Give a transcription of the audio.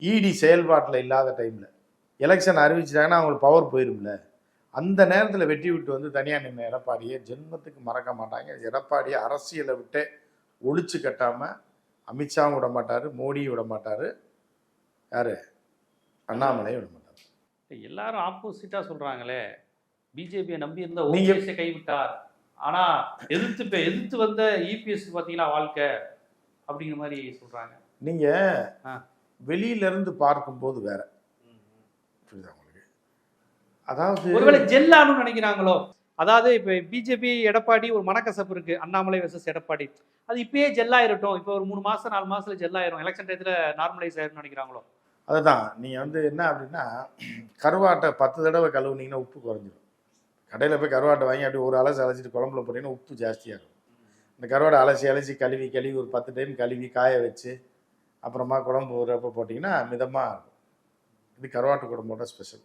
இடி செயல்பாட்டில் இல்லாத டைமில் எலெக்ஷன் அறிவிச்சிட்டாங்கன்னா அவங்களுக்கு பவர் போயிரும்ல. அந்த நேரத்தில் வெட்டி விட்டு வந்து தனியாக நின்ற எடப்பாடியை ஜென்மத்துக்கு மறக்க மாட்டாங்க. எடப்பாடியை அரசியலை விட்டே ஒழிச்சு கட்டாமல் அமித்ஷாவும் விட மாட்டார், மோடியும் விட மாட்டார், யார் அண்ணாமலையும் விட மாட்டார். எல்லாரும் ஆப்போசிட்டாக சொல்கிறாங்களே, பிஜேபியை நம்பி இருந்த ஓபிஎஸ்ஸை கைவிட்டார், ஆனால் எதிர்த்து வந்த இபிஎஸ் பார்த்தீங்களா வாழ்க்கை அப்படிங்கிற மாதிரி சொல்கிறாங்க. நீங்கள் வெளியிலேருந்து பார்க்கும்போது வேற புரியுதா உங்களுக்கு? அதாவது ஒருவேளை ஜெல்லான்னு நினைக்கிறாங்களோ. அதாவது இப்போ பிஜேபி எடப்பாடி ஒரு மனக்கசப்பு இருக்கு, அண்ணாமலை வெர்சஸ் எடப்பாடி, அது இப்பயே ஜெல்லாயிரட்டும், இப்போ ஒரு 3 மாதம் 4 மாதத்துல ஜெல்லாயிரும், எலெக்ஷன் டயத்தில் நார்மலைஸ் ஆயிரும்னு நினைக்கிறாங்களோ. அதுதான் நீங்கள் வந்து என்ன அப்படின்னா, கருவாட்டை 10 தடவை கழுவுனீங்கன்னா உப்பு குறைஞ்சிடும். கடையில் போய் கருவாட்டை வாங்கி அப்படி ஒரு அலசி அலசிட்டு குழம்புல போட்டிங்கன்னா உப்பு ஜாஸ்தியாக இருக்கும். இந்த கருவாடை அலசி கழுவி ஒரு 10 டைம் கழுவி காய வச்சு அப்புறமா குழம்பு ஊறப்போ போட்டிங்கன்னா மிதமாக இருக்கும். இது கருவாட்டு குழம்போட ஸ்பெஷல்.